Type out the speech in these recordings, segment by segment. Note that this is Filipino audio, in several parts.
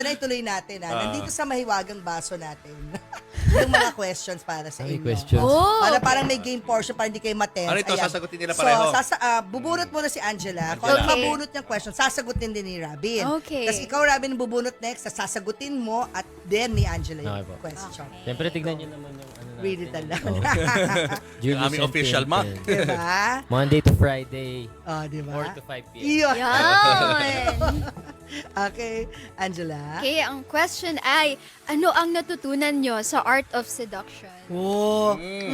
na ituloy natin. Nandito sa mahiwagang baso natin. Yung mga questions para sa Ay, inyo. questions. Oh, Para parang may game portion para hindi kayo matense. Ano ito? Ayan. Sasagutin nila pareho? So, bubunot muna si Angela. Kung ano Okay. mabunot niyang question, sasagutin din ni Robin. Okay. Tapos ikaw, Robin, bubunot next, sasagutin mo at then ni Angela yung Okay po. question. Siyempre, tignan nyo naman yung ano natin. Read it aloud. Julius Yung aming and official Pimpin. month. Diba? Monday to Friday, Oh, diba? 4 to 5 p.m. Iyon. yan. Okay, Angela. Okay, ang question ay, ano ang natutunan nyo sa Art of Seduction? Oh. Mm.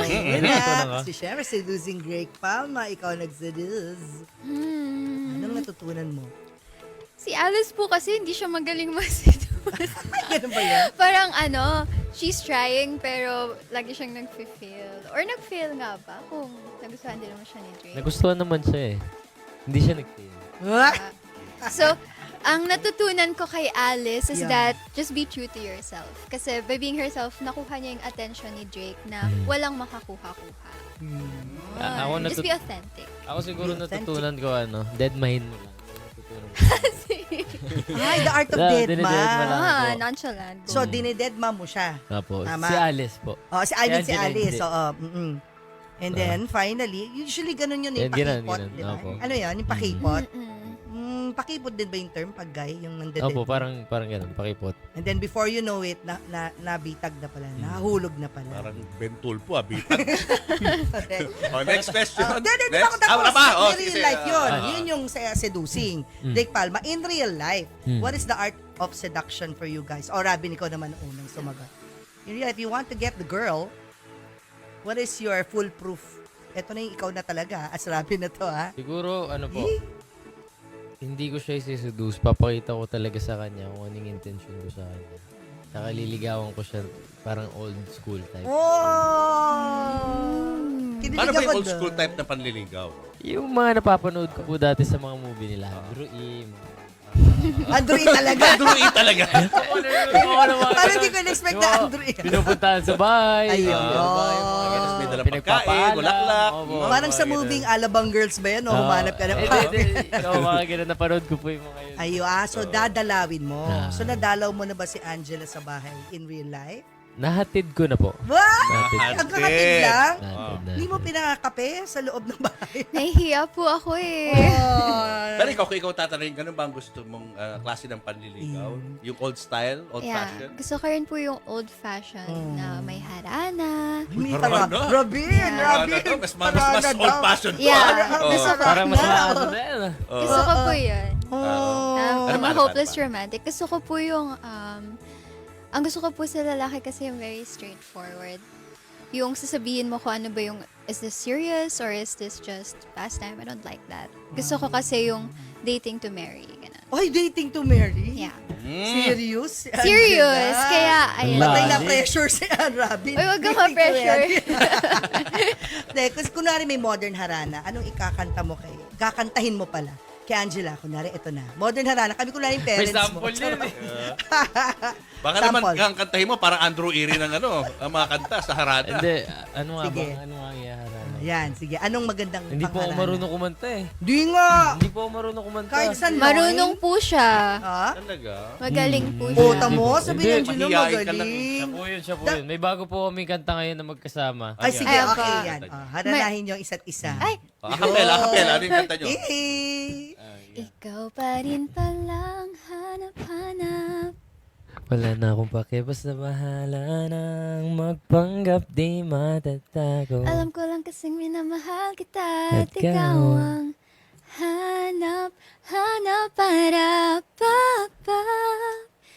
Yun na. Natutunan ka? Kasi syempre, seducing Greg Palma, ikaw nag-seduce. Anong natutunan mo? Si Alice po kasi hindi siya magaling mag-seduce. Ganun ba yan? Parang she's trying pero lagi siyang nag-fail. Or nag-fail nga ba kung nagustuhan din naman siya ni Drake? Nagustuhan naman siya eh. Hindi siya nag-fail. So, ang natutunan ko kay Alice is Yeah. that just be true to yourself. Kasi by being herself, nakuha niya yung attention ni Drake na walang makakuha-kuha. Ako Just be authentic. Ako siguro Be authentic. natutunan ko deadmahin mo lang. Natutunan ko. Ay, the art of Dinededma deadma. lang. Nonchalant. So, dinededma mo siya. Tapos, Tama. si Alice po. Oh, si Alice, Si Angela, hindi. So, And then, finally, usually ganun yun, yung Yan, pakipot, ganun, di ba? opo. Ano yan, yung pakipot? Mm-mm. Pakipot din ba yung term pag guy, yung nandeded? Opo, parang ganun, pakipot. And then, before you know it, nabitag na pala, nahulog na pala. Parang bentulpo, bitag. Oh, next question. Hindi Next. ako tapos. Wala pa? Oh, In real sige. life yun. Ah. Yun yung seducing. Drake Palma, in real life, Mm. what is the art of seduction for you guys? O, Robin, ikaw naman ang unang sumagot. In real life, you want to get the girl, what is your foolproof? Ito na yung ikaw na talaga. As Robin na to, ha? Siguro, hindi ko siya isi-seduce. Papakita ko talaga sa kanya kung anong intention ko sa kanya. Saka liligawan ko siya parang old school type. Oh! Kinilig Paano ba ako yung old doon. school type na panliligaw? Yung mga napapanood ko po dati sa mga movie nila. Andrew E. Android talaga. Druid talaga. Parang hindi ko na-expect na Android. Pinupuntahan sa bahay. Ayun. Tapos may dalang pagkain, bulaklak. Parang sa moving Alabang Girls ba yan? O humanap ka na pa. Mga ganun, napanood ko po yung mga yun. So dadalawin mo. Ah. So nadalaw mo na ba si Angela sa bahay in real life? Nahatid ko na po. What? Nahatid. Ang kakatid lang? Nahatid na. Hindi mo pinakakape sa loob ng bahay? Nahihiya po ako eh. Pero ikaw, kung ikaw tatanungin, ganun ba ang gusto mong klase ng panliligaw? Yung old style, old Yeah. fashion? Gusto ko rin po yung old-fashioned na may harana. May Harana. Robin! Ano, mas old fashion to. Yeah. Oh. Gusto ko, Parang mas maaso na yan. gusto ko po yun. Oh. Ano ba, ano Hopeless ba? romantic. Gusto ko po yung, ang gusto ko po sa lalaki kasi yung very straightforward. Yung sasabihin mo kung ano ba yung, is this serious or is this just pastime? I don't like that. Gusto ko kasi yung dating to marry. Ganun. Oy, dating to marry? Yeah. Serious? Si Serious! Angela? Kaya, ayun. Patay na Lagi. pressure si Robin. Uy, wag kang ma-pressure. Hindi, kasi kunwari may modern harana, anong ikakanta mo kay? Kakantahin mo pala. Kay Angela, kunwari, ito na. Modern harana, kami kunwari yung May parents mo. sample yun eh. Baka Sample. naman ang kantahin mo, parang Andrew Iri ng ang mga kanta sa harada. Hindi, ano nga Sige. ba? Ano nga ang ihaharana? Yan, sige. Anong magandang Hindi po ako pangharana? marunong kumanta eh. Di nga! Hindi po ako marunong kumanta. Kahit saan Marunong po siya. Ha? Talaga? Magaling po O, siya. tamo, sabi Hindi, ni Angela mahihain ka lang. magaling. Siya po yun. May bago po kami kanta ngayon na magkasama. Ay, sige, Ay, okay pa. yan. Haranahin niyo ang isa't isa. Ay, Akapela. Ano yung kanta nyo? ikaw pa rin palang hanap-hanap. Wala na akong pake, basta bahala nang magpanggap di matatago. Alam ko lang kasing minamahal kita At at ikaw ang hanap para papa.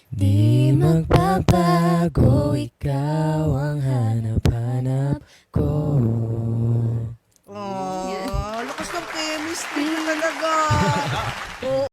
Di magbabago, ikaw ang hanap-hanap.